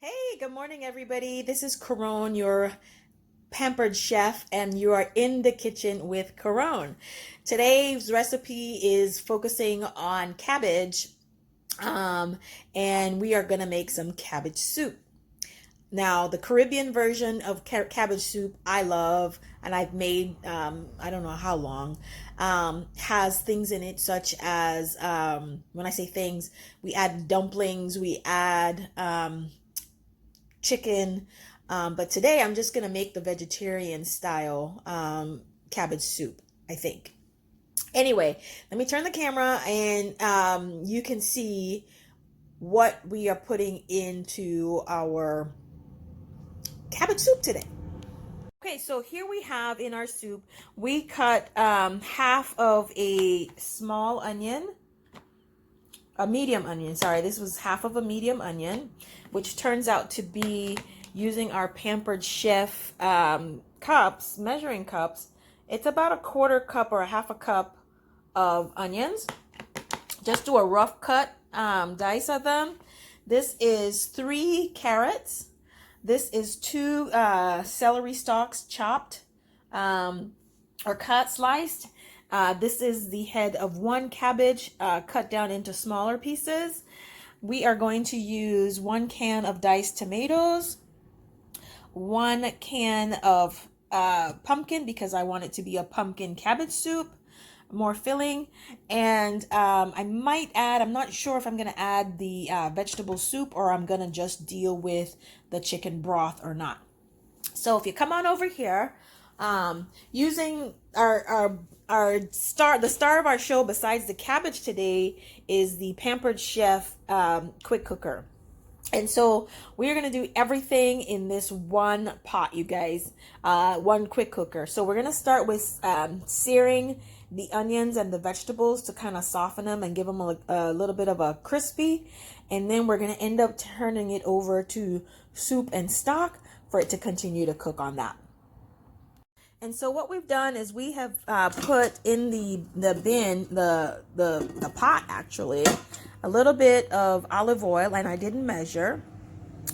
Hey, good morning, everybody. This is Caron, your pampered chef, and you are in the kitchen with Caron. Today's recipe is focusing on cabbage, um, and we are going to make some cabbage soup. Now, the Caribbean version of cabbage soup I love, and I've made I don't know how long, has things in it such as when I say things, we add dumplings, we add chicken. But today I'm just gonna make the vegetarian style cabbage soup, I think. Anyway, let me turn the camera and you can see what we are putting into our cabbage soup today. Okay, so here we have in our soup, we cut half of a small onion, a medium onion, sorry, this was half of a medium onion, which turns out to be, using our Pampered Chef cups, measuring cups, it's about a quarter cup or a half a cup of onions. Just do a rough cut, dice of them. This is 3 carrots. This is 2 celery stalks chopped or cut, sliced. This is the head of 1 cabbage cut down into smaller pieces. We are going to use 1 can of diced tomatoes, 1 can of pumpkin because I want it to be a pumpkin cabbage soup, more filling. And I might add, I'm not sure if I'm going to add the vegetable soup or I'm going to just deal with the chicken broth or not. So if you come on over here, using the star of our show besides the cabbage today is the Pampered Chef quick cooker. And so we're going to do everything in this one pot, you guys, one quick cooker. So we're going to start with searing the onions and the vegetables to kind of soften them and give them a little bit of a crispy. And then we're going to end up turning it over to soup and stock for it to continue to cook on that. And so what we've done is we have put in the bin, the pot actually, a little bit of olive oil, and I didn't measure,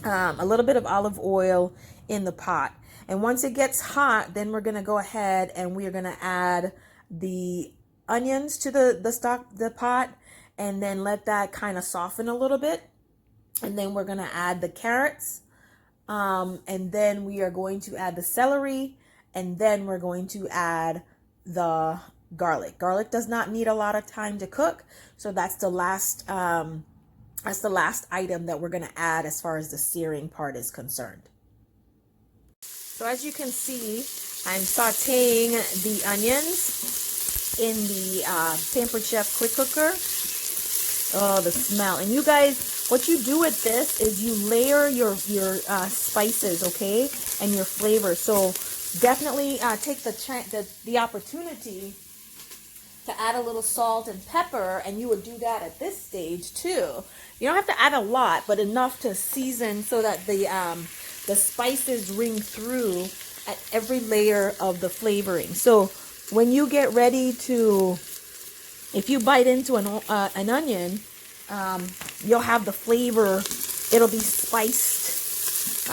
a little bit of olive oil in the pot. And once it gets hot, then we're going to go ahead and we are going to add the onions to the pot, and then let that kind of soften a little bit. And then we're going to add the carrots, and then we are going to add the celery, and then we're going to add the garlic. Garlic does not need a lot of time to cook, so that's the last item that we're going to add as far as the searing part is concerned. So as you can see, I'm sauteing the onions in the Pampered Chef quick cooker. Oh, the smell. And you guys, what you do with this is you layer your spices, okay, and your flavor. So definitely take the opportunity to add a little salt and pepper, and you would do that at this stage too. You don't have to add a lot, but enough to season so that the spices ring through at every layer of the flavoring. So when you get ready to, if you bite into an onion, you'll have the flavor. It'll be spiced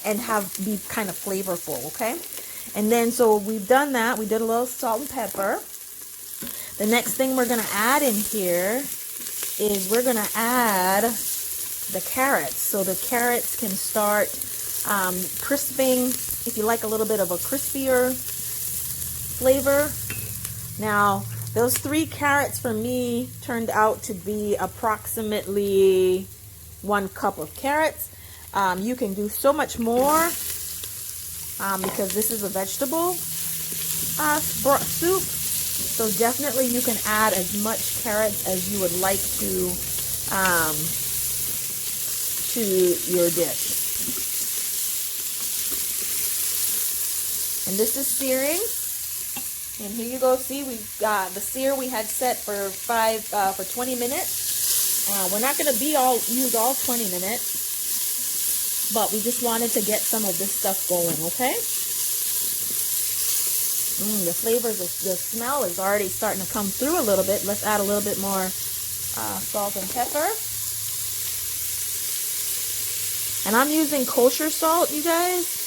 and be kind of flavorful, okay? And then so we've done that. We did a little salt and pepper. The next thing we're going to add in here is we're going to add the carrots. So the carrots can start crisping if you like a little bit of a crispier flavor. Now, those 3 carrots for me turned out to be approximately 1 cup of carrots. You can do so much more because this is a vegetable soup. So definitely you can add as much carrots as you would like to your dish. And this is searing. And here you go. See, we've got the sear we had set for 20 minutes. We're not going to use all 20 minutes, but we just wanted to get some of this stuff going, okay? The flavors, the smell is already starting to come through a little bit. Let's add a little bit more salt and pepper. And I'm using kosher salt, you guys.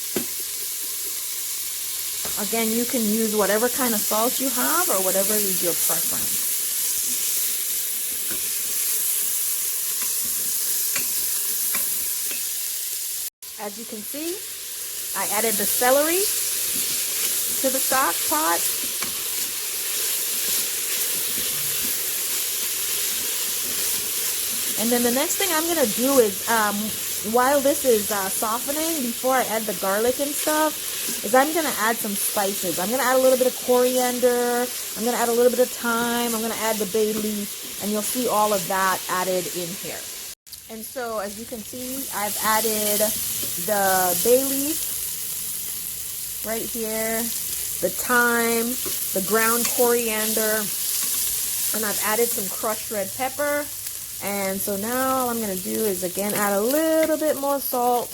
Again, you can use whatever kind of salt you have or whatever is your preference. As you can see, I added the celery to the stock pot. And then the next thing I'm going to do is, while this is softening, before I add the garlic and stuff, is I'm going to add some spices. I'm going to add a little bit of coriander. I'm going to add a little bit of thyme. I'm going to add the bay leaf. And you'll see all of that added in here. And so, as you can see, I've added the bay leaf right here, the thyme, the ground coriander, and I've added some crushed red pepper. And so now all I'm going to do is again add a little bit more salt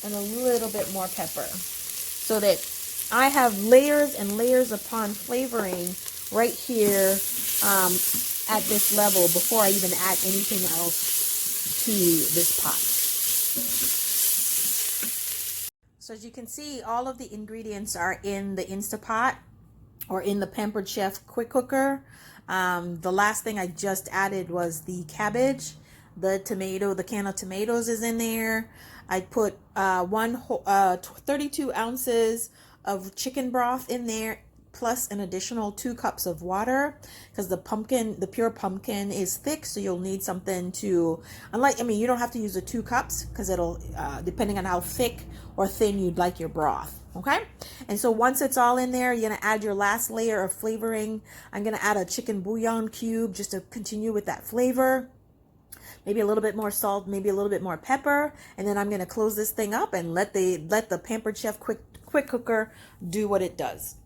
and a little bit more pepper so that I have layers and layers upon flavoring right here at this level before I even add anything else to this pot. So as you can see, all of the ingredients are in the Instapot or in the Pampered Chef quick cooker. The last thing I just added was the cabbage. The tomato, the can of tomatoes is in there. I put 32 ounces of chicken broth in there, plus an additional 2 cups of water, because the pure pumpkin is thick, so you'll need something to, you don't have to use the 2 cups because it'll, depending on how thick or thin you'd like your broth. Okay, and so once it's all in there, you're gonna add your last layer of flavoring. I'm gonna add a chicken bouillon cube just to continue with that flavor. Maybe a little bit more salt, maybe a little bit more pepper, and then I'm gonna close this thing up and let the Pampered Chef quick cooker do what it does.